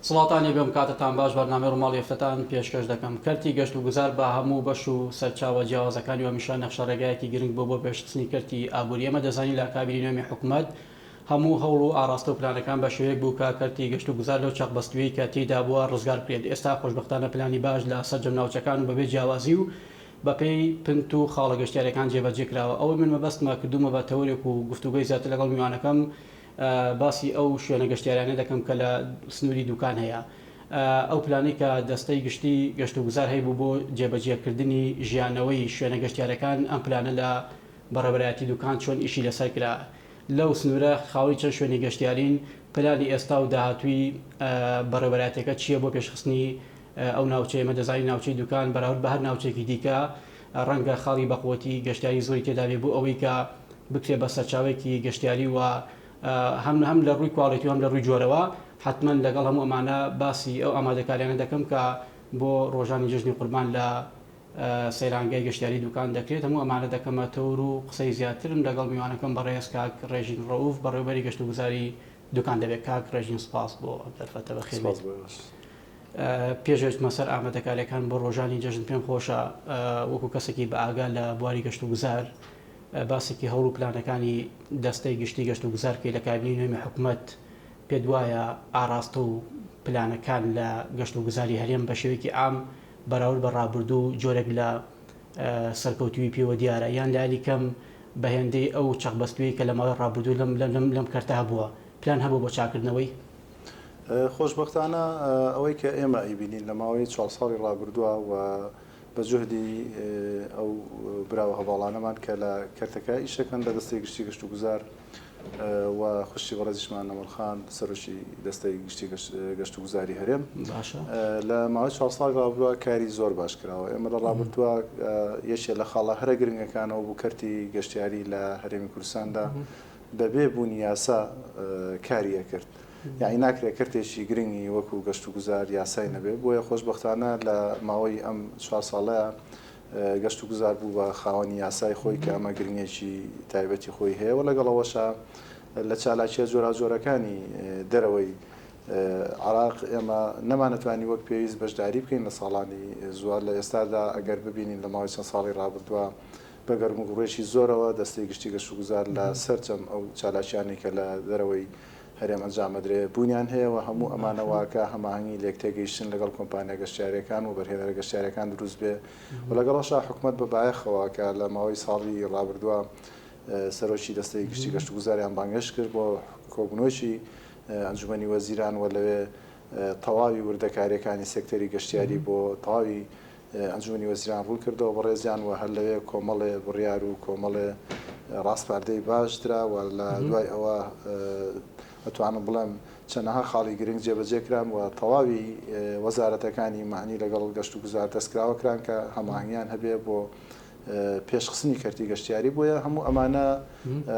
سڵاتانی بێم کاتتان باش بەرنامەی ڕۆماڵی هەفتەتان پێشکەش دەکەم. کەرتی گەشت و گوزار بە هەموو بەش و سەرچاوە جیاوازەکانی و میشان نەخشە ڕێگایەکی گرنگ بۆ پێشچنی کەرتی ئابووری. ئێمە دەزانین لە کابینی نوێمی حکوومەت هەموو هەوڵ و ئاراستە و پلانەکان بە شێوەیەک بوو کە کەرتی گەشت و گوزار لەو چاقبەستووی کە تێیدا بووە ڕزگار کرێت. ئێستا خۆشبەختانە پلانی باش لە سەرجەم ناوچەکان و بەبێ جیاوازی و بەپێی پنت و خاڵە گەشتیارەکان جێبەجێ کراوە. ئەوە من مەبەستمە کردومە بە تەورێک و گفتوگوی زیاتر لەگەڵ میوانەکەم باسی ئەو شوێنە گەشتیارانە دەکەم کە لە سنووری دوکان هەیە. ئەو پلانی کە دەستەی گشتی گەشت و گوزار هەیبوو بۆ جێبەجێکردنی ژیانەوەی شوێنە گەشتیارەکان ئەم پلانە لە بەڕێوەبەرایەتی دوکان چۆن ئیشی لەسەر کرا. لەو سنوورە خاوەی چەند شوێنی گەشتیارین پلانی ئێستا و داهاتووی بەڕێوەبەرایەتەکە چییە بۆ پێشخستنی ئەو ناوچەی ئێمە دەزانین ناوچەی دوکان بەراورد بە هەر ناوچێکی دیکە ڕەنگە خاڵی بەقوەتی گەشتیاری زۆری تێدا بێ بۆ ئەوەی کە بکرێ بە سەرچاوێکی گەشتیاری و هەم لە ڕووی کواڵیتی و هەم لە ڕووی جۆرەوە. حتمما لەگەڵ هەموو ئەمانە باسی ئەو ئامادەکاریانە دەکەم کە بۆ ڕۆژانی جژنی قوربان لە سەیرانگای گەشتیاری دوکان دەکرێت. هەموو ئەمانە دەکەمە تەور و قسەی زیاترم لەگەڵ میوانەکەم بەڕێز کاک ڕێژین ڕەوف بەڕێوەبەری گەشت و گوزاری دوکان دەبێت. کاک ڕێژین سپاس بۆ دەرفەتە بەخێر. پێشێتمە سەر ئامادەکاریەکان بۆ ڕۆژانی جژن پێم خۆشە وەکو کەسێکی بە ئاگا لە بواری گەشت و گوزار باسێکی هەوڵ و پلانەکانی دەستەی گشتی گەشت و گوزارکەی لە کابینی نوێمی حکوومەت پێ وایە ئاراستە و پلانەکان لە گەشت و گوزاری هەرێم بە شێوەیەکی ئام بەراورد بە ڕابردوو جۆرێک لە سەرکەوتوی پێوە دیارە یان لالی کەم بە هێندەی ئەو چەقبەستوی کە لە ماوەی ڕابردوو لەم کەرتە هەبووە پلان هەبوو بۆ چاکردنەوەی. خۆشبەختانە ئەوەی کە ئێمە ئیبینین لە ماوەی 4 ساڵی ڕابردووە و بە جوهدی ئەو براوە هەواڵانەمان کە لە کەرتەکە ئیشەکەن لە دەستەی گشتی گەشت و گوزار و خوشتی بەڕێزیشمان نەمەڵخان سەرۆکی دەستەی گشتی گەشت و گوزاری هەرێم لە ماوەی 4 ساڵ ڕابردووە کاری زۆر باش کراوە. ئێمە لە ڕابردووە یەکێک لە خاڵە هەرە گرنگەکانەوە بوو کەرتی گەشتیاری لە هەرێمی کوردستاندا بەبێ بوونی یاسا کاریە کرد. یعنی ناکرێت کەرتێکی گرنگی وەکو گەشت و گوزار یاسای نەبێ. بۆیە خۆشبەختانە لە ماوەی ئەم 4 ساڵەیە گەشت و گوزار بوو بە خاوەنی یاسای خۆی کە ئەمە گرنگێکی تایبەتی خۆی هەیە و لەگەڵەوەشە لە چالاکیە جۆرەجۆرەکانی دەرەوەی عراق ئێمە نەمانەتوانی وەک پێویست بەشداری بکەین لە ساڵانی زوار. لە ئێستادا ئەگەر ببینین لە ماوەی چەند ساڵی ڕابردووە بە گەرموگوڕێکی زۆرەوە دەستەی گشتی گەشت و گوزار لە سەرجەم ئەو چالاکیانی کە لە دەرەوەی هەرێم ئەنجامەدرێ بوونیان هەیە و هەموو ئەمانەواکە هەماهنگی لێک تێگەیشتن لەگەڵ کۆمپانیا گەشتیارەکان و بەرهێنەرە گەشتیارەکان دروست بێ و لەگەڵەشا حکوومەت بە بایەخەوە کە لە ماوەی ساڵی ڕابردووە سەرۆکی دەستەی گشتی گەشت و گوزاریان بانگەشت کرد بۆ کۆبنەوەکی ئەنجومەنی وەزیران و لەوێ تەواوی وردەکاریەکانی سێکتەری گەشتیاری بۆ تەواوی ئەنجومەنی وەزیران ڕوون کردەوە بەڕێزیان و هەر لەوێ کۆمەڵێ بڕیار و کۆمەڵێ ڕاستپاردەی باشدرا و لە دوای ئەوە ئەتوانم بڵێم چەندەها خاڵی گرنگ جێبەجێ کران و تەواوی وەزارەتەکانی معنی لەگەڵ گەشت و گوزار دەستکراوەکران کە هەماهنگیان هەبێ بۆ پێشخستنی کەرتی گەشتیاری. بۆیە هەموو ئەمانە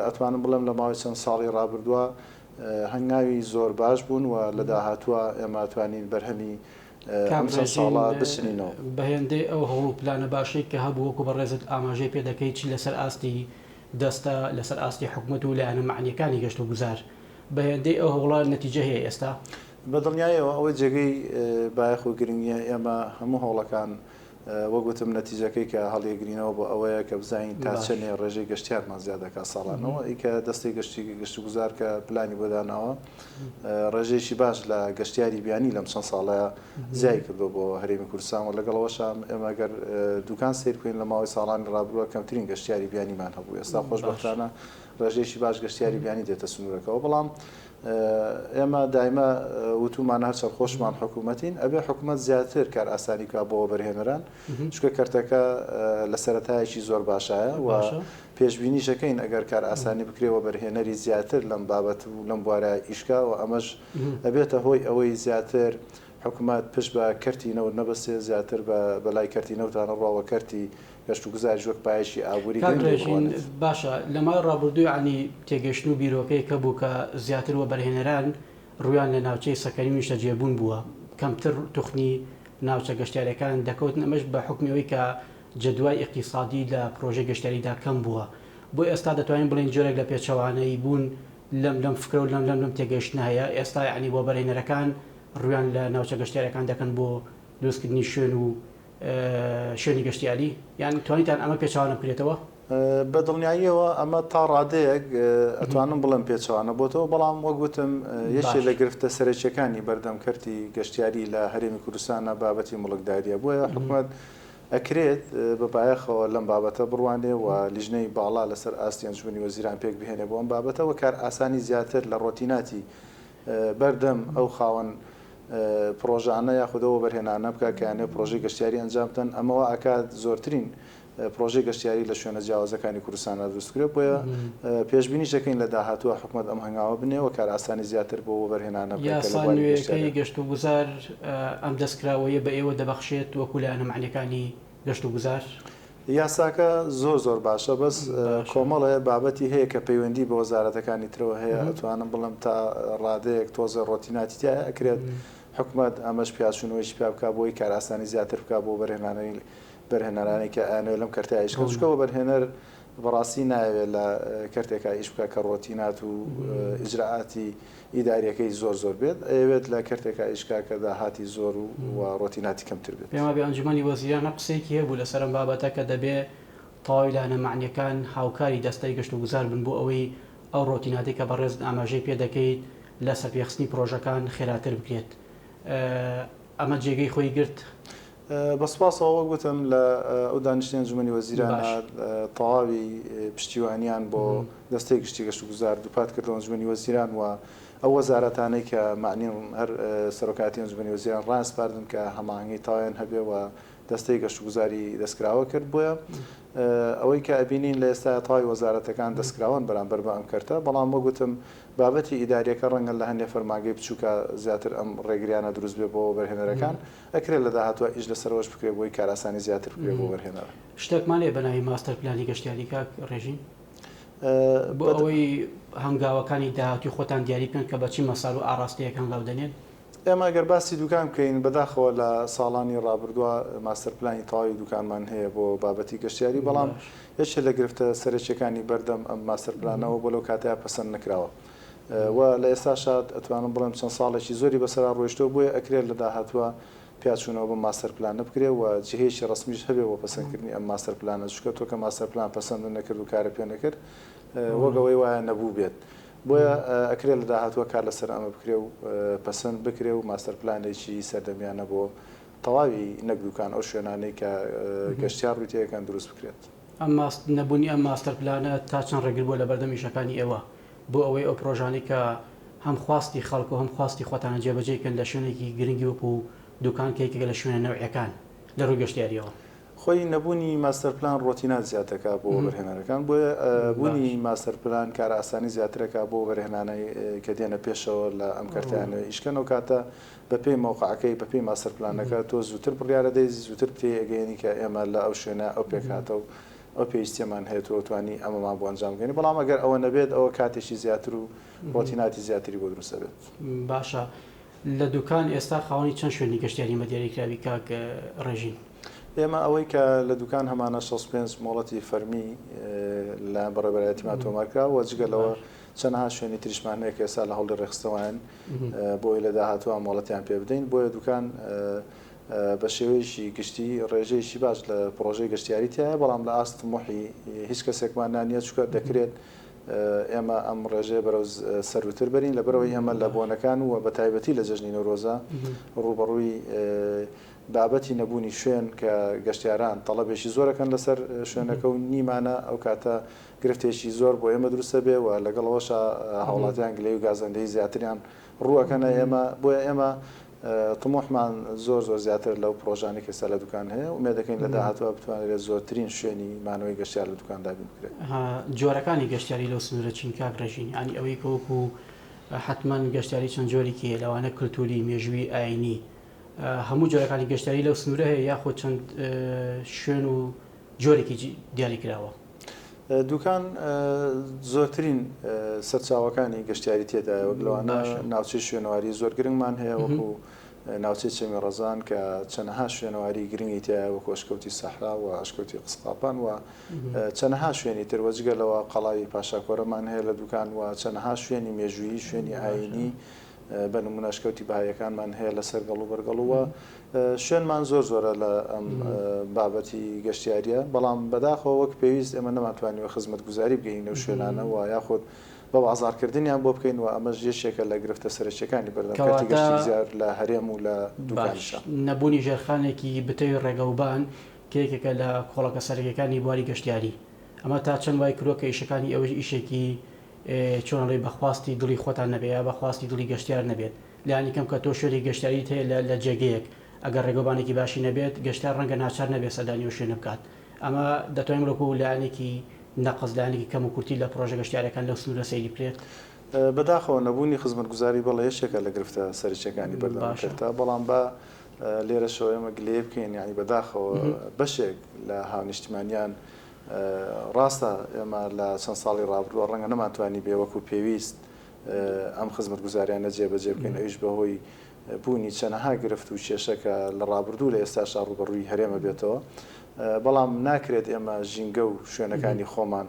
ئەتوانم بڵێم لە ماوەی چەند ساڵی ڕابردووە هەنگاوی زۆر باش بوون و لە داهاتووە ئێمە ئەتوانین بەرهەمی ساڵە بچنینەوە. بە هێندەی ئەو هەوڵ و پلانە باشەی کە هەبوو وەکو بەڕێزت ئاماژەی پێ دەکەیت چی لەسەر ئاستی دەستە لەسەر ئاستی حکوومەت و لایەنە معنیەکانی گەشت و گوزار بە هێندەی ئەو هەوڵە نەتیجە هەیە ئێستا بەدڵنیایەوە ئەوەی جێگەی بایەخ و گرنگیە ئێمە هەموو هەوڵەکان وەگوتم نەتیجەکەی کە هەڵیەگرینەوە بۆ ئەوەیە کە بزانین تا چەندێ ڕێژەی گەشتیارمان زیادەکە ساڵانەوە ئیکە دەستی گەشت و گوزار کە پلانی بۆداناوە ڕێژەیەکی باش لە گەشتیاری بیانی لەم چەند ساڵەیە زیای کردو بۆ هەرێمی کوردستان و لەگەڵەوەش ئێمە گەر دوکان سیر بکەین لە ماوەی ساڵانی ڕابردووە کەمترین گەشتیاری بیانیمان هەبوو. ئێستا خۆشبەختانە ڕێژەیەکی باش گەشتیاری بیانی دێتە سنوورەکەەوە. بەڵام ئێمە دایمە وتومان هەرچەند خۆشمان حکوومەتین ئەبێ حکوومەت زیاتر کار ئاسانی کا بۆ بەرهێنەران چکە کەرتەکە لە سەرەتایەکی زۆر باشایە و پێشبینیشەکەین ئەگەر کار ئاسانی بکرێەوە بەرهێنەری زیاتر لەم بابەت و لەم بوارە ئیشکا و ئەمەش ئەبێتە هۆی ئەوەی زیاتر حکوومەت پشت بە کەرتی نەوت نەبەستێ زیاتر بەلای کەرتی نەوتانە ڕاوە کەرتی گەشت و گوزاری ژوەک پایشی ئابووری باشە لە مای ڕابردووی عنی تێگەشتن و بیرۆکەی کە بوو کە زیاتر وە بەرهێنەران ڕویان لە ناوچەی سەکەنی نیشتە جێبوون بووە کەمتر توخنی ناوچە گەشتیارەکان دەکەوت ئەمەش بە حکمیەوەی کە جدوای اقتصادی لە پرۆژە گەشتیاریدا کەم بووە. بۆ ئێستا دەتوانین بڵین جۆرێک لە پێچەوانەی بوون لەم فکرە و لەم تێگەشتن هەیە. ئێستا یعنی بۆ بەرهێنەرەکان ڕویان لە ناوچە گەشتیارەکان دەکەن بۆ دروستکردنی شوێن و شوێنی گەشتیاری یان توانیتان ئەمە پێچوانە بکرێتەوە؟ بە دڵنیاییەوە ئەمە تا ڕادەیەک ئەتوانم بڵم پێچوانە بۆتەوە بەڵام وەگوتم یەکێ لە گرفتە سەرچیەکانی بەردەمکردی گەشتیاری لە هەرێمی کوردستانە بابەتی مڵکداریە بۆیە حکوومەت ئەکرێت بەبایەخەوە لەم بابەتە بڕوانێ و لیژنەی باڵا لەسەر ئاستی ئەنجومەنی وەزیران پێک بهێنێ بۆ ئەم بابەتەوە کار ئاسانی زیاتر لە ڕۆتیناتی بەردەم ئەو خاوەن پرۆژانە یاخودەوە بەرهێنانە بکە کەیانێ پرۆژەی گەشتیاری ئەنجام بدەن ئەمەوە ئاکات زۆرترین پرۆژەی گەشتیاری لە شوێنە جیاوازەکانی کوردستانە دروستکرێت بۆیە پێشبینیش دەکەین لە داهاتووە حکوومەت ئەم هەنگاوە بنێەوە کار ئاسانی زیاتر بۆ بەرهێنانە یاسانوێەکەی گەشت و گوزار ئەم دەستکراوەیە بە ئێوە دەبەخشێت وەکو لە ئەنەمانیەکانی گەشت و گوزار یاساکە زۆر باشە بەس کۆمەڵێ بابەتی هەیە کە پەیوەندی بە وەزارەتەکانی ترەوە هەیە ئەتوانم بڵم تا ڕادەیەک تۆزە ڕۆتیناتی تیا ئەکرێت حکوومەت ئەمەش پیاشونەوەیش پیا بکە بۆی کار ئاسانی زیاتر بکە بۆ بەرهێنانەی کە ئەنوێ لەم کەرتایش کەچکەوە بەرهێنەر بەڕاستی ناوێت لە کەرتێکا ئیش بکە کە ڕۆتینات و ئیجراعاتی ئیداریەکەی زۆر بێت ئەوێت لە کەرتێکا ئیشکا کە داهاتی زۆر و ڕۆتیناتی کەمتر بێت. پێما بێ ئەنجومەنی وەزیرانە قسێکی هەبوو لەسەرم بابەتە کە دەبێ تەواوی لە نەمانیەکان هاوکاری دەستەی گەشت و گوزار بن بۆ ئەوەی ئەو ڕۆتیناتی کە بەڕێز ئاماژەی پێ دەکەیت لە سەرپێخستنی پرۆژەکان خێراتر بکرێت. ئەمە جێگەی خۆی گرت. بەسپاسەوە گوتم لە ئەو دانیشتنی ئەنجومەنی وەزیرانە تەواوی پشتیوانیان بۆ دەستەی گشتی گەشت و گوزار دووپات کردەوە ئەنجومەنی وەزیران و ئەو وەزارەتانەی کە معنیم هەر سەرۆکاتی ئەنجومەنی وەزیران ڕاستپاردن کە هەماهەنگی تاوایان هەبێ و دەستەی گەشت و گوزاری دەستکراوە کرد بۆیە ئەوەی کە ئەبینین لە ئێستا تاوای وەزارەتەکان دەستکراون بەرامبەر بە ئەم کەرتە بەڵام وەگوتم بابەتی ئیداریەکە ڕەنگە لە هەندێک فەرمانگەی بچووکە زیاتر ئەم ڕێگریانە دروست بێ بۆ بەرهێنەرەکان ئەکرێت لە داهاتوە ئیش لەسەرەوەش بکرێت بۆی کاراسانی زیاتر بکرێت بۆ بەرهێنەرە. شتێکمان لێ بەناوی ماستەر پلانی گەشتیاری کاک ڕێژین بۆ ئەوەی هەنگاوەکانی داهاتی خۆتان دیاری بکەن کە بەچی مەساڵ و ئاڕاستەیەک هەنگاو دەنێن. ئێمە گەر باسی دوکان بکەین بەداخەوە لە ساڵانی ڕابردووە ماستەر پلانی تەواوی دوکانمان هەیە بۆ بابەتی گەشتیاری بەڵام یەکێک لە گرفتە سەرچیەکانی بەردەم ئەم ماستەر پلانەوە بۆ لەو کاتەیە پەسەند نکراوە و لە ئێستا شاد ئەتوانم بڵێم چەند ساڵێکی زۆری بەسەرا ڕۆیشتەوە بۆیە ئەکرێت لە داهاتوە پیاچوونەوە بە ماستەر پلانە بکرێت و جهێشی ڕسمیش هەبێ بۆ پەسەندکردنی ئەم ماستەر پلانە چکە تۆ کە ماستەر پلان پەسەند نەکرد و کارە پێ نەکرد وەگەوەی وایە نەبوو بێت. بۆیە ئەکرێت لە داهاتوە کار لەسەر ئەمە بکرێ و پەسەند بکرێ و ماستەر پلانێکی سەردەمیانە بۆ تەواوی نەکدوکان ئەو شوێنانەی کە گەشتیار ڕوتیەکان دروست بکرێت. ئەم نەبوونی ئەم ماستەر پلانە تا چەند ڕێگر بۆ لە بەردەمیشەکانی ئێوە بۆ ئەوەی ئەو پرۆژانی کە هەم خواستی خەڵک و هەم خواستی خۆتانە جێبەجێکن لە شوێنێکی گرنگی وەکو دوکانکێکێک لە شوێنە نەوعیەکان لە ڕووی گەشتیاریەوە. خۆی نەبوونی ماستەر پلان ڕۆتینات زیاتەکە بۆ بەرهێنەرەکان بۆیە بوونی ماستەر پلان کار ئاسانی زیاترەکە بۆ بەرهێنانەی کە دێنە پێشەوە لە ئەم کەرتیانەوە ئیشکەنەوە کاتە بەپێی مۆقعەکەی بەپێی ماستەر پلانەکە تۆ زووتر بڕیارە دەی زووتر پێی ئەگەیەنی کە ئێمە لە ئەو شوێنە ئەو پێکاتە و ئەو پێویستیمان هەیە توانی ئەمەمان بۆ ئەنجامگەنی بەڵام ئەگەر ئەوە نەبێت ئەوە کاتێکی زیاتر و ڕۆتیناتی زیاتری بۆ دروستە بێت. باشە لە دوکان ئێستا خاوەنی چەند شوێنی گەشتیاری مەدیاریکراوی کاک ڕێژین؟ ئێمە ئەوەی کە لە دوکان هەمانە 65 مۆڵەتی فەرمی لە بەڕێبەرایەتیمان تۆمارکرا و جگەلەوە چەندها شوێنی تریشمانەیە کە ئێستا لە هەوڵی ڕێخستەوەیان بۆی لە داهاتوە مۆڵەتیان پێ بدەین بۆیە دوکان بە شێوەیەشی گشتی ڕێژەیەکی باش لە پرۆژەی گەشتیاریتیایە بەڵام لە ئاست موحی هیچ کەسێکمان نانیە چکە دەکرێت ئێمە ئەم ڕێژەیە بەرەو سەروتر بەرین لەبەرەوەی ئێمە لە بۆنەکان و بە تایبەتی لە جەژنی نەورۆزە ڕوبەڕووی بابەتی نەبوونی شوێن کە گەشتیاران تەڵەبێکی زۆرەکەن لەسەر شوێنەکە و نیمانە ئەو کاتە گرفتێکی زۆر بۆ ئێمە دروستە بێ و لەگەڵەوەشە هاوڵاتیان گلەی و گازەندەی زیاتریان ڕووەکەنە ئێمە بۆیە ئێمە تمۆحمان زۆر زیاتر لەو پرۆژانی کەسا لە دوکان هەیە و مێ دەکەین لە داهاتوە بتوانێت زۆرترین شوێنی مانەوەی گەشتیار لە دوکان دابین بکرێت. جۆرەکانی گەشتیاری لەو سنوورە چین کاک ڕێژین ئەنی ئەوەی کەوەکو حتمما گەشتیاری چەند جۆرێکی لەوانە کللتوری مێژووی ئاینی هەموو جۆرەکانی گەشتیاری لەو سنوورە هەیە یاخۆ چەند شوێن و جۆرێکی دیاری کراوە؟ دوکان زۆرترین سەرچاوەکانی گەشتیاری تێدایە لەوانە ناوچەی شوێنەواری زۆر گرنگمان هەیە وەکو ناوچەی چەمی ڕەزان کە چەندەها شوێنەواری گرنگی تایە وەکو ئەشکەوتی سەحرا و ئەشکەوتی قسقاپان و چەندەها شوێنی تر وەجگەلەوە قەڵاوی پاشاکۆرەمان هەیە لە دوکان و چەندەها شوێنی مێژوویی شوێنی ئاینی بە نمونەشکەوتی بەهایەکانمان هەیە لەسەر گەڵ و بەرگەڵوە شوێنمان زۆر زۆرە لە ئەم بابەتی گەشتیاریە بەڵام بەداخەوە وەک پێویست ئێمە نەماتوانیوە خزمەت گوزاری بگەینە شوێنانە و یاخود بە بازارکردنیان بۆ بکەین و ئەمەش یەکێکە لە گرفتە سەرچیەکانی بەردەمکردی گەشتی زیار لە هەرێم و لە دوکانیشە نەبوونی ژێرخانێکی بتەوی ڕێگەوبان کێکێکە لە کۆڵەکە سەرەکیەکانی بواری گەشتیاری ئەمە تا چەند وای کرۆکە ئیشەکانی ئەوەی ئیشێکی چۆنڵی بەخواستی دڵی خۆتان نەبێت بەخواستی دڵی گەشتیار نەبێت لانی کەم کە تۆ شوێنی گەشتیاریت هەیە لە جێگەیەک ئەگەر ڕێگەوبانێکی باشی نەبێت گەشتار ڕەنگە ناچار نەبێت سەدانی و شوێنە بکات ئەمە دەتوانین ڕۆکو لایەنێکی نەقەزدانێکی کەم و کورتی لە پرۆژە گەشتیارەکان لەو سنوورە سەیری بکرێت بەداخەوە نەبوونی خزمەتگوزاری بەڵێ یەکێکە لە گرفتە سەرچیەکانی بەردەمکردە بەڵام بە لێرەشەوە ئێمە گلێ بکەین یعنی بەداخەوە بەشێک لە هاونیشتمانیان ڕاستە ئێمە لە چەند ساڵی ڕابردووە ڕەنگە نەماتوانی بێ وەکو پێویست ئەم خزمەتگوزاریانە جێبەجێ بکەین ئەویش بەهۆی بوونی چەنەها گرفت و کێشەکە لە ڕابردوو لە ئێستاشا ڕوبەڕووی هەرێمە بێتەوە بەڵام ناکرێت ئێمە ژینگە و شوێنەکانی خۆمان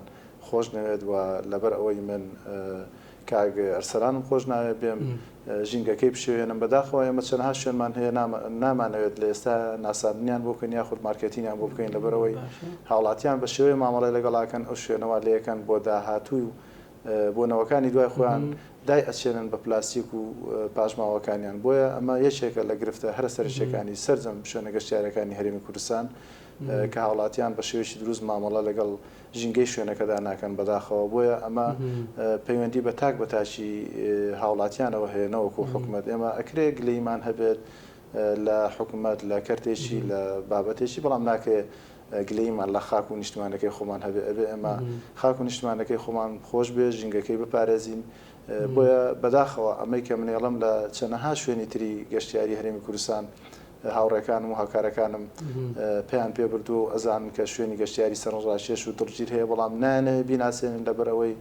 خۆش نەوێت و لەبەر ئەوەی من کاگ ئەرسەلانم خۆش ناوێت بێم ژینگەکەی بشوێنم بەداخەوە ئێمە چەندها شوێنمان هەیە نامانەوێت لە ئێستا ناساندنیان بۆ بکەین یاخود مارکێتینیان بۆ بکەین لەبەرەوەی هاوڵاتیان بە شێوەیە مامەڵی لەگەڵاکەن ئەو شوێنەوە لەیەکەن بۆ داهاتووی بۆ نەوەکانی دوای خۆیان دای ئەچێنن بە پلاستیک و پاژماوەکانیان بۆیە ئەمە یەکێکە لە گرفتە هەرە سەرچیەکانی سەرجەم شوێنە گەشتیارەکانی هەرێمی کوردستان کە هاوڵاتیان بە شێوەیەکی دروست مامەڵە لەگەڵ ژینگەی شوێنەکەدا ناکەن بەداخەوە بۆیە ئەمە پەیوەندی بە تاک بەتاشی هاوڵاتیانەوە هەیە نەوەکو حکوومەت ئێمە ئەکرێ گلەیمان هەبێت لە حکوومەت لە کەرتێکی لە بابەتێکی بەڵام ناکێ گلەیمان لە خاک و نیشتمانەکەی خۆمان هەبێ ئەبێ ئێمە خاک و نیشتمانەکەی خۆمان خۆش بێ ژینگەکەی بپارێزین بۆیە بەداخەوە ئەمەی کە منێڵم لە چەنەها شوێنی تری گەشتیاری هەرێمی کوردستان هاوڕێکانم و هاوکارەکانم پێیان پێ بردو و ئەزانن کە شوێنی گەشتیاری سەرنجڕاکێش و دڵگیر هەیە بەڵام نانە بیناسێنن لەبەرەوەی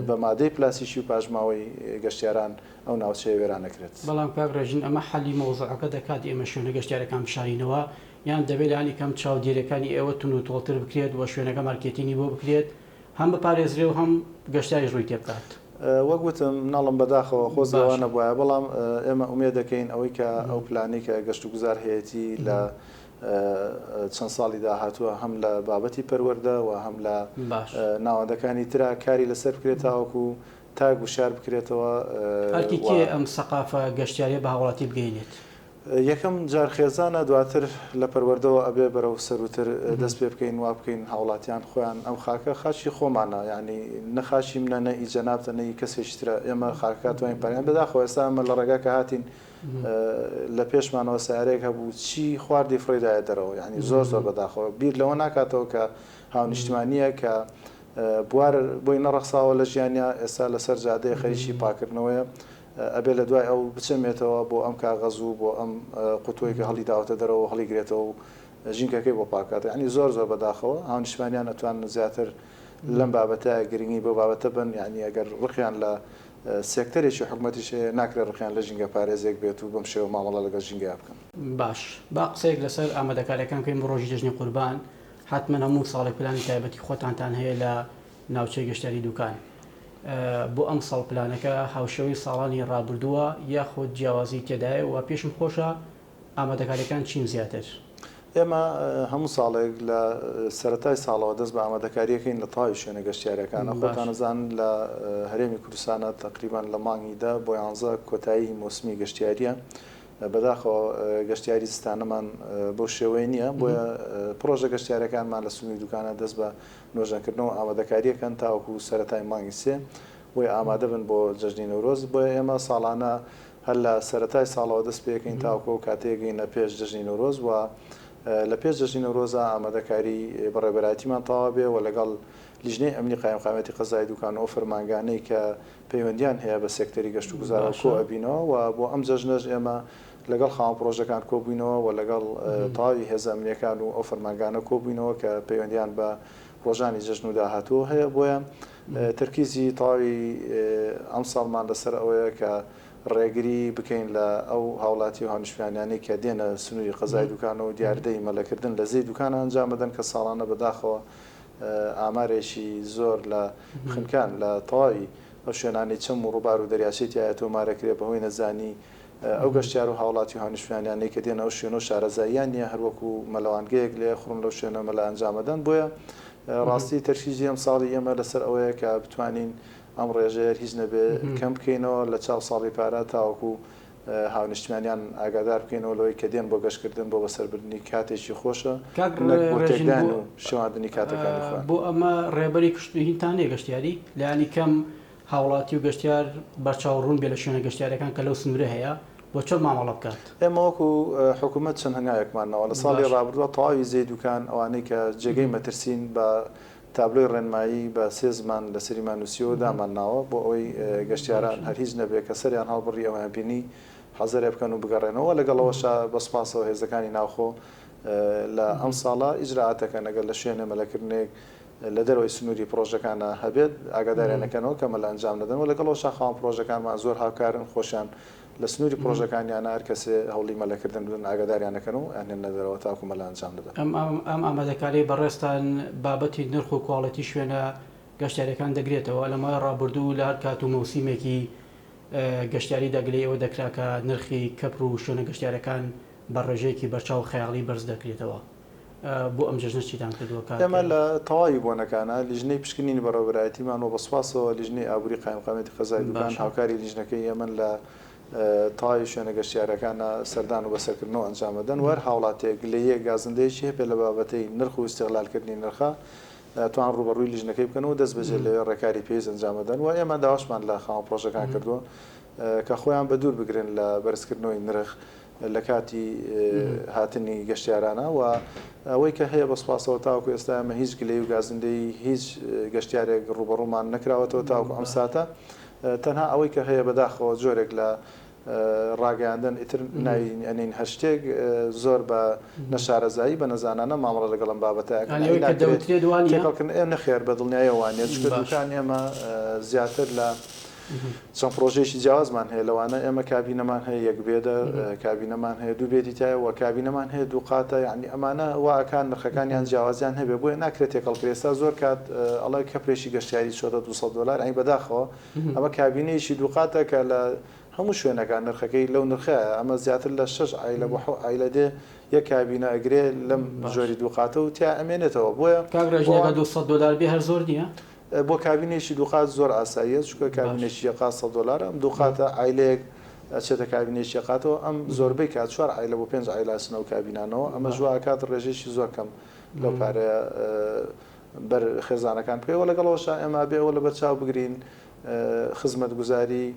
بە مادەی پلاسیشی و پاژماوەی گەشتیاران ئەو ناوچەیە وێران نەکرێت بەڵام کاگڕێژین ئەمە حەلی مەوزوعەکە دەکات ئێمە شوێنە گەشتیارەکان بشارینەوە یان دەبێت لانی کەم چاودێرەکانی ئێوە تون و تۆڵتر بکرێت و شوێنەکە مارکێتینی بۆ بکرێت هەم بپارێزرێ و هەم گەشتیاری ڕووی تێ بکات وەک وتم ناڵم بەداخەوە خۆزەوانە بواە بەڵام ئێمە ئومێ دەکەین ئەوەی کە ئەو پلانی کە گەشت و گوزار هەیەی لە چەند ساڵی داهاتووە هەم لە بابەتی پەروەردە و هەم لە ناوەندەکانی ترا کاری لەسەر بکرێتەوەکو تاگ و شار بکرێتەوە هەرکی کێ ئەم سەقافە گەشتیاری بە هاوڵاتی بگەینێت یەکەم جارخێزانە دواتر لە پەروەردەوە ئەبێ بەرەو سەروتر دەست پێ بکەین وا بکەین هاوڵاتیان خۆیان ئەم خاکە خاچی خۆمانە ینی نەخاشی منە نە ئیجەنابتە نەی کەسێکترە ئێمە خاکاتوانین پەریان بەداخەوە ئێستا ئەمە لە ڕێگا کە هاتین لە پێشمانەوە سیارێک هەبوو چی خواردی فڕێدایە دەرەوە ینی زۆر زۆر بەداخەوە بیر لەوە ناکاتەوە کە هاونیشتمانیە کە بوار بۆی نەڕەخساوە لە ژیانیا ئێستا لەسەر جادەیە خەریکی پاکردنەوەیە ئەبێ لە دوای ئەو بچێمێتەوە بۆ ئەم کاغەز و بۆ ئەم قوتۆی کە هەڵی داوەتە دەرەوە هەڵیگرێتەوە و ژینکەکەی بۆ پاکاتە ینی زۆر زۆر بەداخەوە هاونیشتمانیان ئەتوان زیاتر لەم بابەتە گرنگی بۆ بابەتە بن ینی ئەگەر ڕخیان لە سێکتەرێکی حکوومەتیش ناکرێت ڕخیان لە ژینگە پارێزێک بێت و بەم شێوە مامەڵە لەگەڵ ژینگە بکەن باش با قسەیەک لەسەر ئامادەکاریەکان کەین بۆ ڕۆژی جژنی قوربان حتمما هەموو ساڵێک پلانی تایبەتی خۆتانتان هەیە لە ناوچەی گەشتیاری دوکان بۆ ئەم ساڵ پلانەکە هاوشەوەی ساڵانی ڕابردووە یاخود جیاوازی تێدایە و پێشم خۆشە ئامادەکاریەکان چین زیاتر ئێمە هەموو ساڵێک لە سەرەتای ساڵەوە دەست بە ئامادەکاریەکەین لە تاوی شوێنە گەشتیارەکانە خۆتانەزان لە هەرێمی کوردستانە تقریبان لە مانگیدا بۆ 11 کۆتایی مۆسمی گەشتیاریە بەداخەوە گەشتیاری زستانەمان بۆ شێوەی نییە بۆیە پرۆژە گەشتیارەکانمان لە سنووری دوکانە دەست بە نۆژەنکردنەوە ئامادەکاریەکەن تاوەکو سەرەتای مانگی سێ بۆی ئامادە بن بۆ جەژنی نەورۆز بۆیە ئێمە ساڵانە هەر لە سەرەتای ساڵەوە دەست پێەکەین تاوەکو و کاتێگەینە پێش جەژنی نەورۆز و لە پێش جەژنی نەورۆزە ئامادەکاری بەڕێبەرایەتیمان تەواو بێ و لەگەڵ لیژنەی ئەمنی قایمقامەتی قەزای دوکانەوە فەرمانگانەی کە پەیوەندیان هەیە بە سێکتەری گەشت و گوزارە کۆ ئەبینەوە و بۆ ئەم جەژنەش ئێمە لەگەڵ خاوەن پرۆژەکان کۆبووینەوە و لەگەڵ تاوی هێزە ئەمنیەکان و ئەو فەرمانگانە کۆبووینەوە کە پەیوەندیان بە ڕۆژانی جەژن و داهاتوو هەیە بۆیە ترکیزی تاوی ئەم ساڵمان لەسەر ئەوەیە کە ڕێگری بکەین لە ئەو هاوڵاتی و هاونیشتمانیانەی کە دێنە سنووری قەزای دوکانەوە دیاردەی مەلەکردن لە زەی دوکانە ئەنجام بدەن کە ساڵانە بەداخەوە ئامارێکی زۆر لە خنکان لە تەواوی ئەو شوێنانی چەم و ڕووبار و دەریاچێتی تۆمارەکرێ بەهۆی نەزانی ئەو گەشتیار و هاوڵاتی و هاونیشتیانیانەی کە دێنە ئەو شوێنە و شارەزاییان نیە هەروەکو مەلەوانگەیەک لێ خوڕن لەو شوێنە مەلە ئەنجامەدەن بۆیە ڕاستی تەرکیزی ئەم ساڵی ئێمە لەسەر ئەوەیە کە بتوانین ئەم ڕێژەیە هیچ نەبێ کەم بکەینەوە لە 4 ساڵی پارە تاوەکو هاونیشتمانیان ئاگادار بکەینەوە لەوەی کە دێن بۆ گەشتکردن بۆ بەسەربردنی کاتێکی خۆشە بۆ تێکدان و شێواندنی کاتەکانی خۆیان. بۆ ئەمە ڕێبەری کشتوهینتان نێ گەشتیاری لایانی کەم هاوڵاتی و گەشتیار بەرچاوڕوون بێ لە شوێنە گەشتیارەکان کە لەو سنوورە هەیە بۆ چۆن مامەڵە بکات؟ ئێمە وەکو حکوومەت چەند هەنگایەکمانەوە لە ساڵی ڕابردووە تەواوی زەیدوکان ئەوانەی کە جێگەی مەترسین بە تابلۆی ڕێنمایی بە 3 زمان لە سەریمان نووسیەوە دامانناوە بۆ ئەوەی گەشتیاران هەر هیچ نەبێت کە سەریان هەڵبڕی ئەویان بینی حەزەرێ بکەن و بگەڕێنەوە لەگەڵەوەشە بەسپاسەوە هێزەکانی ناوخۆ لە ئەم ساڵە ئیجرعاتەکە لەگەڵ لە شوێنە مەلەکردنێک لە دەرەوەی سنووری پرۆژەکانە هەبێت ئاگاداریانەکەنەوە کە مەلە ئەنجام دەدەن و لەگەڵەوە شاخەوان پرۆژەکانمان زۆر هاوکارن خۆشیان لە سنووری پرۆژەکانیانە هەر کەسێ هەوڵی مەلەکردن بدەن ئاگاداریانەکەن و ئەهێنە دەرەوە تاکو مەلە ئەنجام دەدەن. ئەم ئامادەکاری بەڕێستان بابەتی نرخ و کواڵەتی شوێنە گەشتیارەکان دەگرێتەوە لەمای ڕابردوو لە هەر کات و مەوسیمێکی گەشتیاری دەگلێ ئەوە دەکرا کە نرخی کەپر و شوێنە گەشتیارەکان بە ڕێژەیەکی بەرچاو خەیاڵی بەرز دەکرێتەوە. بۆ ئەم جژنە چیتان کردووە کار؟ ئێمە لە تەواوی بۆنەکانە لیژنەی پشکنینی بەڕێوەبەرایەتیمان و بەسپاسەوە لیژنەی ئابووری قایمقامەتی قەزای دوکان هاوکاری لیژنەکەی ئێمە لە تەواوی شوێنە گەشتیارەکانە سەردان و بەسەرکردنەوە ئەنجامەدەن وەر هاوڵاتێک لەیە گازندەیەکی هەبێ لە بابەتەی نرخ و استیغلالکردنی نرخە توان ڕوبەڕووی لیژنەکەی بکەنەوە دەست بەجێ لەوێ ڕێکاری پێویست ئەنجامەدەن و ئێمە داواشمان لە خاوەن پرۆژەکان کردووە کە خۆیان بە دوور بگرن لە بەرزکردنەوەی نرخ لە کاتی هاتنی گەشتیارانە و ئەوەی کە هەیە بەسپاسەوە تاوەکو ئێستا ئەمە هیچ گلەی و گازندەی هیچ گەشتیارێک ڕوبەڕوومان نەکراوەتەوە تاوەکو ئەم ساتە تەنها ئەوەی کە هەیە بەداخەوە جۆرێک لە ڕاگەاندن ئیتر ناوین ئەنین هەشتێک زۆر بە نەشارەزایی بە نەزانانە مامەڵە لەگەڵم بابەتەکردن نەخێر بە دڵنیایە وانێ چکە دوکان ئێمە زیاتر لە چەند پرۆژێکی جیاوازمان هەیە لەوانە ئێمە کابینەمان هەیە یەک بێدە کابینەمان هەیە دوو بێدی تایە و کابینەمان هەیە دوو قاتە یعنی ئەمانە واکان نرخەکانیان جیاوازیان هەبێ بۆیە ناکرێت تێکەڵکرێستا زۆر کات ئەڵێ کەپرێکی گەشتیاری چۆتە $200 ئەی بەداخەوە ئەمە کابینەیەکی دوو قاتە کە لە هەموو شوێنەکان نرخەکەی لەو نرخە ئەمە زیاتر لە 6 ئایلە بۆ ئایلە دێ یەک کابینە ئەگرێ لەم ژۆری دوو قاتە و تیا ئەمێنێتەوە بۆیە کاگرژێکە $200 بێ هەر زۆر نییە بۆ کابینێکی دووقات زۆر ئاساییە چکە کابینێکی یەقات $100 ئەم دووقاتە ئایلەیەک ئەچێتە کابینێکی یەقاتەوە ئەم زۆربەی کات 4 ئایلە بۆ 5 ئایلاسنەوە کابینانەوە ئەمە ژوا کات ڕێژێکی زۆر کەم لەو پارەیە بەر خێزانەکان پێوە لەگەڵەوەشە ئێمە بێەوە لە بەرچاو بگرین خزمەت گوزاری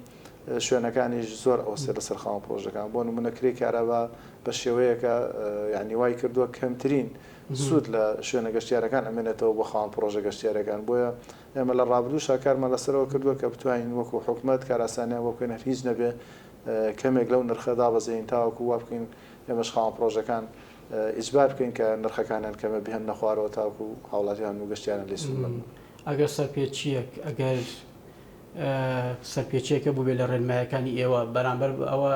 شوێنەکانیش زۆر ئەوسێ لەسەر خاوەن پرۆژەکان بۆ نمونەکرێ کارەبا بە شێوەیەکە یعنی وای کردووە کەمترین سوود لە شوێنە گەشتیارەکان ئەمێنێتەوە بۆ خاوەن پرۆژە گەشتیارەکان بۆیە ئێمە لە ڕابردوو شاکارمان لەسەرەوە کردووە کە بتوانین وەکو حکوومەت کاراسانیان بۆ بکەین هیچ نەبێ کەمێک لەو نرخەدا بەزەین تاوەکو وا بکەین ئێمەش خاوەن پرۆژەکان ئیجبار بکەین کە نرخەکانیان کەمە بهێن نەخوارەوە تاوەکو هاوڵاتیان و گەشتیاران لێ سوود بن. ئەگەر سەرپێچیەک ئەگەر سەرپێچێکە بوو بێ لە ڕێنمایەکانی ئێوە بەرامبەر ئەوە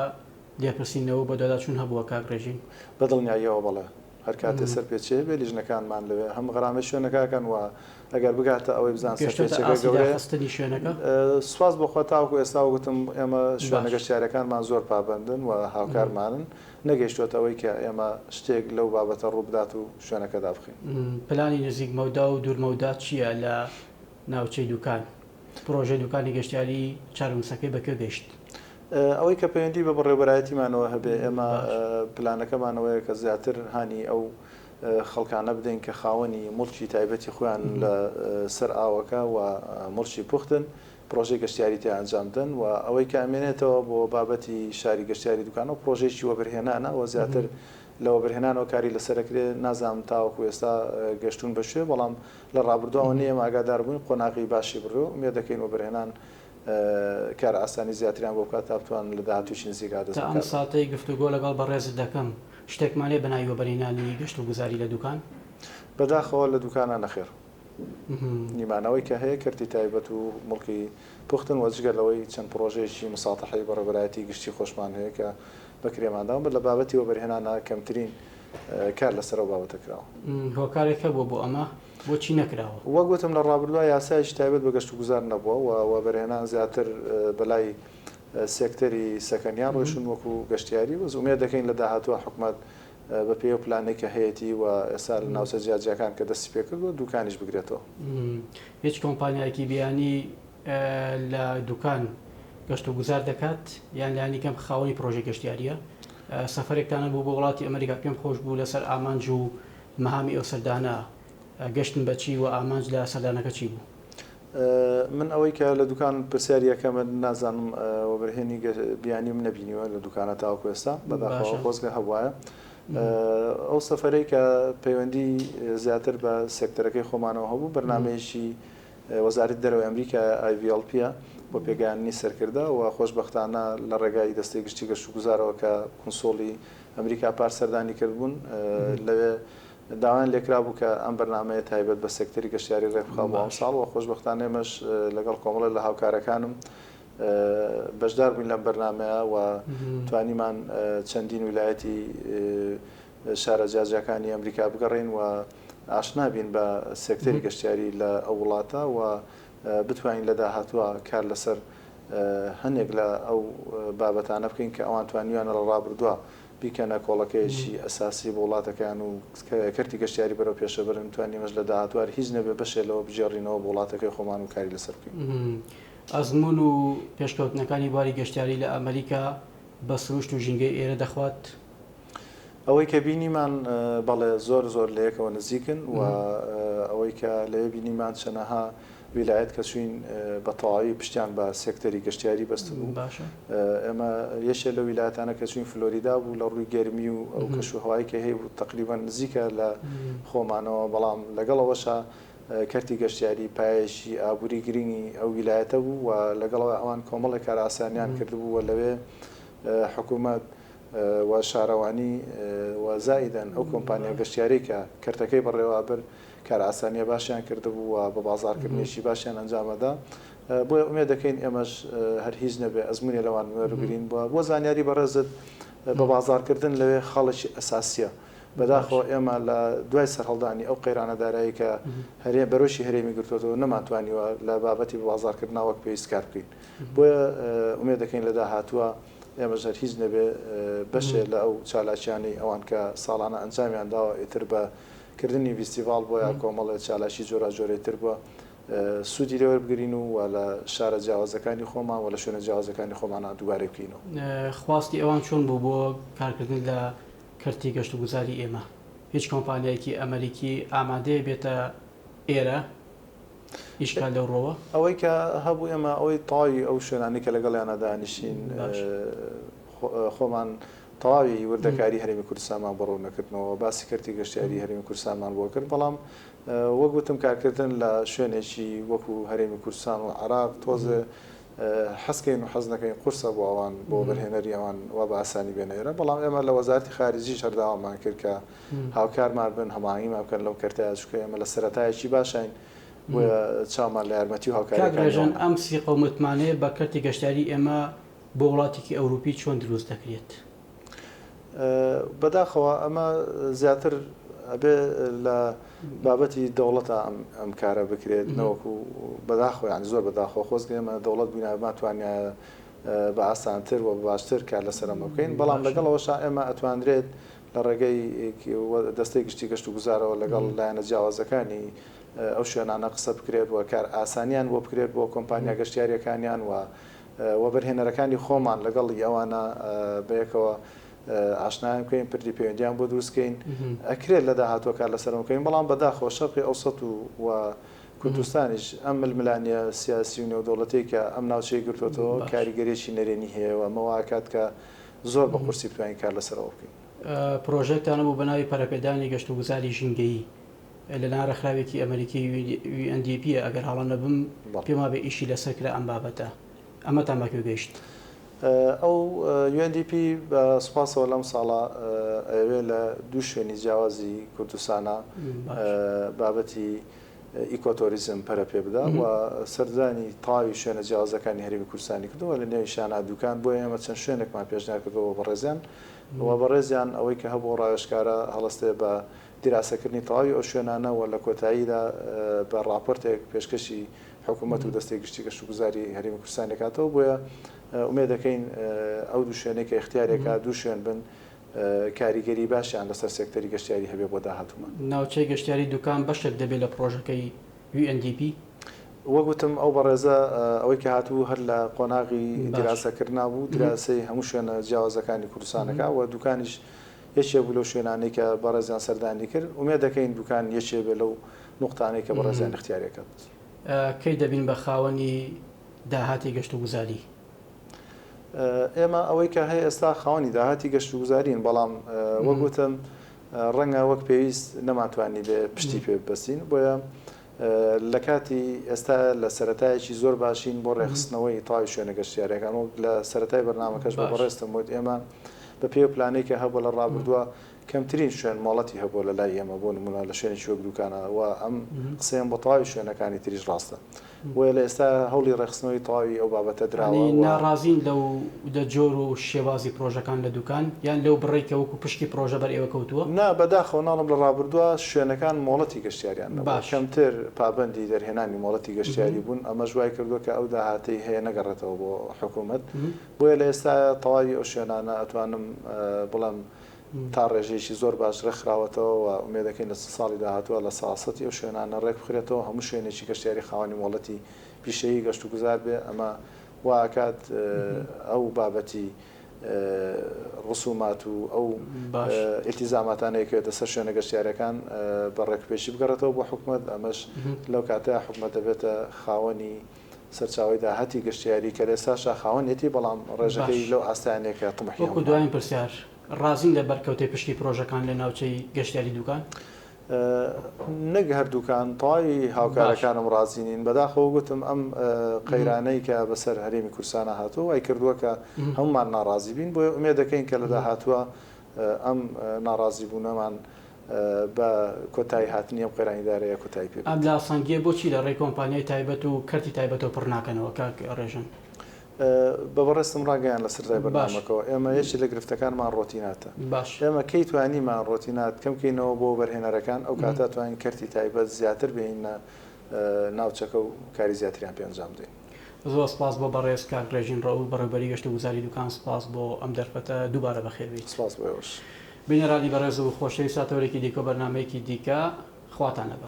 لێپرسینەوە بە داداچوون هەبووە کاگرێژین بەدڵنیاییەوە بەڵێ هەر کاتێ سەرپێچێ بێ لیژنەکانمان لەوێ هەم غەرامە شوێنەکەکەن و ئەگەر بگاتە ئەوەی بزان سەرپێچەکە گەورەستنی شوێنەکە سواز بۆخوا تاوەکو ئێستا وگوتم ئێمە شوێنە گەشتیارەکانمان زۆر پابندن و هاوکارمانن نەگەیشتوێتە ئەوەی کە ئێمە شتێک لەو بابەتە ڕوو بدات و شوێنەکەدا بخین. پلانی نزیک مەودا و دوور مەودا چییە لە ناوچەی دوکان پرۆژەی دوکانی گەشتیاری چارەنووسەکەی بەکوێ گەیشت؟ ئەوەی کە پەیوەندی بە بەڕێوەبەرایەتیمانەوە هەبێ ئێمە پلانەکەمانەوەیە کە زیاتر هانی ئەو خەڵکانە بدەین کە خاوەنی مڵکی تایبەتی خۆیان لە سەر ئاوەکە و مڵکی پوختن پرۆژەی گەشتیاری تێ ئەنجامدن و ئەوەی کە ئەمێنێتەوە بۆ بابەتی شاری گەشتیاری دوکانە و پرۆژێکی وەبەرهێنانە و زیاتر لە وەبەرهێنانەوە کاری لەسەرکرێ نازانم تاوەکو ئێستا گەشتون بەشێ بەڵام لە ڕابردووەوە نیە ئاگادار بووین قۆناغی باشی بڕۆ مێ دەکەین وەبەرهێنان کار ئاسانی زیاتریان بۆ بکات تا بتوان لە داهاتووشی نزیکا دەست ئەم ساتەی گفتوگۆ لەگەڵ بەڕێزت دەکەم شتێکمانێ بەناوی وەبەرهێنانی گەشت و گوزاری لە دوکان بەداخەوە لە دوکانە نەخێر نیمانەوەی کە هەیە کردی تایبەت و مڵکی پوختن وەجگەلەوەی چەند پرۆژێکی مساتحی بەڕێوەبەرایەتی گشتی خۆشمان هەیە کە بەکرێمانداون بە لە بابەتی وەبەرهێنانە کەمترین کار لەسەر بابەتە کراوە. هۆکارێکە بۆ ئەمە بۆچی نەکراوە؟ وەک گوتم لە ڕابردووە یاسایش تایبەت بە گەشت و گوزار نەبووە و بەرهێنان زیاتر بەلای سێکتەری سەکەنیان ڕۆشن وەکو گەشتیاری وەز ئومێد دەکەین لە داهاتووە حکوومەت بە پێی و پلانێکە هەیەی و ئێستا لە ناوچە جیاجیەکان کە دەستی پێکردووە دوکانیش بگرێتەوە. هیچ کۆمپانیایەکی بیانی لە دوکان گەشت و گوزار دەکات یان لایانی کەم خاوەنی پرۆژێ گەشتیاریە سەفەرێکتانە بوو بۆ وڵاتی ئەمریکا پێم خۆش بوو لەسەر ئامانج و مەهامی ئەو سەردانە گەشتن بەچی و ئامانج لە سەردانەکە چی بوو؟ من ئەوەی کە لە دوکان پرسیاریەکەمە نازانم وەبەرهێنی بیانیم نەبینیوە لە دوکانە تاوەکو ئێستا بەداخەوە خۆزگە هەبواە. ئەو سەفەرەی کە پەیوەندی زیاتر بە سێکتەرەکەی خۆمانەوە هەبوو بەرنامەیەکی وەزارەتی دەرەوەی ئەمریکا IVLP-ە بۆ پێگەیاندنی سەرکردا و خۆشبەختانە لە ڕێگای دەستەی گشتی گەشت و گوزارەوە کە کونسۆڵی ئەمریکا پارسەردانی کردبوون لەوێ داوایان لێکرا بوو کە ئەم بەرنامەیە تایبەت بە سێکتەری گەشتیاری ڕێکخا بۆ ئەم ساڵ و خۆشبەختانە ئێمەش لەگەڵ کۆمەڵە لە هاوکارەکانم بەشدار بووین لەم بەرنامەیە و توانیمان چەندین ویلایەتی شارە جیاجیەکانی ئەمریکا بگەڕین و ئاشنا بین بە سێکتەری گەشتیاری لە ئەو وڵاتە و بتوانین لە داهاتووە کار لەسەر هەندێک لە ئەو بابەتانە بکەین کە ئەوان توانیوانە لە ڕابردووە بیکەنە کۆڵەکەیەکی ئەساسی بۆ وڵاتەکان و کەرتی گەشتیاری بەرەو پێشە برن توانیمەش لە داهاتوار هیچ نەبێ بەشێلەوە بژێڕینەوە بۆ وڵاتەکەی خۆمان و کاری لەسەر بکەین. ئەزمون و پێشکەوتنەکانی باری گەشتیاری لە ئەمریکا بە سروشت و ژینگەی ئێرە دەخوات؟ ئەوەی کە بینیمان بەڵێ زۆر زۆر لە یەکەوە نزیکن و ئەوەی کە لەوێ بینیمان چەنەها ویلایەت کە چوین بە تەواوی پشتیان بە سێکتەری گەشتیاری بەست بوو. ئێمە یەشێ لە ویلایەتانە کە چوین فلۆریدا بوو لە ڕووی گەرمی و ئەو کەشوهەوایی کە هەیە بوو تقریبان نزیکە لە خۆمانەوە بەڵام لەگەڵەوەشە کەرتی گەشتیاری پایەشی ئابووری گرنگی ئەو ویلایەتە بوو و لەگەڵەوە ئەوان کۆمەڵێک کار ئاسانیان کردبوو و لەوێ حکوومەت و شارەوانی و زائیدەن ئەو کۆمپانیا گەشتیاری کە کەرتەکەی بەڕێوابر کار ئاسانیە باشیان کردبوو و بە بازارکردنیشی باشیان ئەنجامەدا بۆیە ئومێد دەکەین ئێمەش هەر هیچ نەبێ ئەزمونی لەوان وەربگرین بووە بۆ زانیاری بەڕێزت بە بازارکردن لەوێ خەڵکی ئەساسیە بەداخەوە ئێمە لە دوای سەرهەڵدانی ئەو قەیرانەدارایی کە بەرۆشی هەرێمی گرتوەوە نەماتوانیوە لە بابەتی بە بازارکردناوەک پێویست کار بکەین بۆیە ئومێد دەکەین لە داهاتووە ئێمە ژەر هیچ نەبێ بەشێ لە ئەو چالاکیانی ئەوان کە ساڵانە ئەنجامیان داوە ئیتر بە کردنی فیستیڤال بۆیە کۆمەڵێ چالاشی جۆرا جۆرەیتر بووە سوودی لێوە بگرین و لە شارە جیاوازەکانی خۆمان و لە شوێنە جیاوازەکانی خۆمانە دووبارە بکەینەوە. خواستی ئەوان چۆن بوو بۆ کارکردن لە کەرتی گەشت و گوزاری ئێمە؟ هیچ کۆمپانیایەکی ئەمریکی ئامادەیە بێتە ئێرە ئیشکال لەوڕۆوە؟ ئەوەی کە هەبوو ئێمە ئەوەی تاوی ئەو شوێنانی کە لەگەڵیانە دانیشین خۆمان تەواوی وردەکاری هەرێمی کوردستانمان بەڕوو نەکردنەوە باسی کەرتی گەشتیاری هەرێمی کوردستانمان بۆ کرد بەڵام وەک گوتم کارکردن لە شوێنێکی وەکو هەرێمی کوردستان و عراق تۆزە حەزکەین و حەز نەکەین قورسە بۆ ئەوان بۆ بەرهێنەری ئەوان وا بە ئاسانی بێنەێرە بەڵام ئێمە لە وەزارەتی خارجی شەرداوامان کرد کە هاوکارمان بن هەماهنگیمان بکەن لەو کەرتایە چکە ئێمە لە سەرەتایەکی باشین چامان لە یارمەتی و هاوکارەکان ئەم سی قەومەتمانەیە بە کەرتی گەشتیاری ئێمە بۆ وڵاتێکی ئەوروپی چۆن دروست دەکرێت؟ بەداخەوە ئەمە زیاتر ئەبێ لە بابەتی دەوڵەتە ئەم کارە بکرێت نەوەکو بەداخۆ یان زۆر بەداخۆ خۆزگەمە دەوڵەت بووینە توانیا بە ئاسانتر و باشتر کار لەسەر ئەمە بکەین بەڵام لەگەڵەوەشا ئێمە ئەتوانرێت لە ڕێگەی دەستەی گشتی گەشت و گوزارەوە لەگەڵ لایەنە جیاوازەکانی ئەو شوێنانە قسە بکرێت و کار ئاسانیان بۆ بکرێت بۆ کۆمپانیا گەشتیاریەکانیان و بەرهێنەرەکانی خۆمان لەگەڵی ئەوانە بەیەکەوە ئاشنایان بکەین پردی پەیوەندیان بۆ دروستکەین ئەکرێت لە داهاتوە کار لەسەر بکەین بەڵام بەداخەوە شەرقی ئەوسەط و کوردستانیش ئەم ململانیە سیاسی و نێودەوڵەتەی کە ئەم ناوچەی گرتوێتەوە کاریگەریەکی نەرێنی هەیە و ئەمەوە کات کە زۆر بە قورسی بتوانین کار لەسەرەوە بکەین. پرۆژێکتانە بوو بە ناوی پەرەپێدانی گەشت و گوزاری ژینگەیی لە نارەخراوێکی ئەمریکی UNDP ئەگەر هەڵە نەبم پێما بێ ئیشی لەسەر کرا ئەم بابەتە ئەمەتان بەکوێ گەیشت؟ ئەو UNDP بە سوپاسەوە لەم ساڵە ئەوێ لە دوو شوێنی جیاوازی کوردستانە بابەتی ئیکۆتۆریزم پەرە پێ بدا و سەردانی تاوی شوێنە جیاوازەکانی هەرێمی کوردستانی کردەوە لە نێوی شانە دوکان بۆ ئێمە چەند شوێنێکمان پێشنیار کردەوە بە ڕێزیان و بەڕێزیان ئەوەی کە هەبوو ڕایشکارە هەڵستێ بە دیراسەکردنی تەواوی ئەو شوێنانەوە لە کۆتاییدا بە راپۆرتێک پێشکەشی حکوومەت و دەستێک گشتی گەشتوگوزاری هەرێمی کوردستان دەکاتەوە بۆیە ئومێد دەکەین ئەو دوو شوێنێک کە اختیارێکا دوو شوێن بن کاریگەری باشیان لەسەر سێکتەری گەشتیاری هەبێ بۆ داهاتوومان. ناوچەی گەشتیاری دوکان بەشێک دەبێت لە پرۆژەکەی UNDP. وەگوتم ئەو بەڕێزە ئەوەی کە هاتوو هەر لە قۆناغی دیراسەکردنا بوو دیراسی هەموو شوێنە جیاوازەکانی کوردستانەکە و دوکانیش یەکێ بوو لەو شوێنانەی کە بەڕێزیان سەردانی کرد ومێ دەکەین دوکان یەکێ بێ لەو نقطانەی کە بەڕێزیان اختیارەکەت. کەی دەبین بە خاوەنی داهاتی گەشتوگوزاری؟ ئێمە ئەوەی کە هەیە ئێستا خاوەنی داهاتی گەشتوگوزارین بەڵام وەگوتم ڕەنگە وەک پێویست نەماتوانی بێ پشتی پێ ببەستین بۆیە لە کاتی ئێستا لە سەرەتایەکی زۆر باشین بۆ ڕێخستنەوەی تاوی شوێنە گەشتیارەکان و لە سەرەتای بەرنامەکەش بە بەڕێستم وت ئێمە بە پێ پلانەی کە هەبوو لە ڕابردووە کەمترین شوێن ماڵەتی هەبوو لە لای ئێمە بۆ نمونە لە شوێنێکی وەک دوکانەوە ئەم قسەیان بۆ تاوی شوێنەکانی تریش ڕاستە وە لە ئێستا هەوڵی ڕێخستنەوەی تاوی ئەو بابەتە دراوە. ناڕازین لەو دەجۆر و شێوازی پرۆژەکان لە دوکان یان لەو بڕێکە وەکو پشتی پرۆژە بەر ئێوە کەوتووە؟ نا بەداخەوە ناڵم لە ڕابردووە شوێنەکان مۆڵەتی گەشتیاریان کەمتر پابندی دەرهێنانی مۆڵەتی گەشتیاری بوون ئەمە ژوای کردووە کە ئەو داهاتەی هەیە نەگەڕێتەوە بۆ حکوومەت بۆیە لە ئێستا تەواوی ئەو شوێنانە ئەتوانم بڵام تا ڕێژەیەکی زۆر باش ڕێکخراوەتەوە و ئومێدەکەین لە ساڵی داهاتووە لە ساسەتی ئەو شوێنانە ڕێک بخرێتەوە هەموو شوێنێکی گەشتیاری خاوەنی مۆڵەتی پیشەیی گەشتوگوزار بێ ئەمە واکات ئەو بابەتی ڕسومات و ئەو ئیلتیزاماتانەیەکێتە سەر شوێنە گەشتیارەکان بە ڕێکپێشی بگەڕێتەوە بۆ حکوومەت ئەمەش لەو کاتەیە حکوومەت دەبێتە خاوەنی سەرچاوی داهاتی گەشتیاری کە لێستاشا خاوەنێتی بەڵام ڕێژەکەی لەو ئاستانێکە تمحی وەکو دوایین پرسیار ڕازین لە بەرکەوتەی پشتی پرۆژەکان لە ناوچەی گەشتیاری دوکان؟ نەک هەردووکان تاوی هاوکارەکانم ڕازینین بەداخەوە گوتم ئەم قەیرانەی کە بەسەر هەرێمی کوردستانە هاتووە وای کردووە کە هەمومان ناڕازی بین بۆ ئومێد دەکەین کە لە داهاتووە ئەم ناڕازی بوونەمان بە کۆتایی هاتنی ئەم قەیرانیدارەیە کۆتایی پێ. ئەم لا سەنگیە بۆچی لە ڕێی کۆمپانیای تایبەت و کەرتی تایبەتەوە پڕ ناکەنەوە کاک ڕێژن؟ بەڕێستم ڕاگەیان لە سەرای بەرنامەکەەوە ئێمە یەکی لە گرفتەکانمان ڕۆتیناتە ئێمە کەی توانیمان ڕۆتینات کەمکەینەوە بۆ بەرهێنەرەکان ئەو کاتە توانین کەرتی تایبەت زیاتر بینە ناوچەکە و کاری زیاتریان پێ ئەنجام دێن. زۆر سپاس بۆ بەڕێز کاک ڕێژین ڕەو بەڕێوەبەری گەشتوگوزاری دوکان سپاس بۆ ئەم دەرفەتە دووبارە بەخێربیت. سپاس بۆش بینەرانی بەڕێز و خۆشەویست ساتەوەرێکی دیکە بەرنامەیەکی دیکە خواتانە بە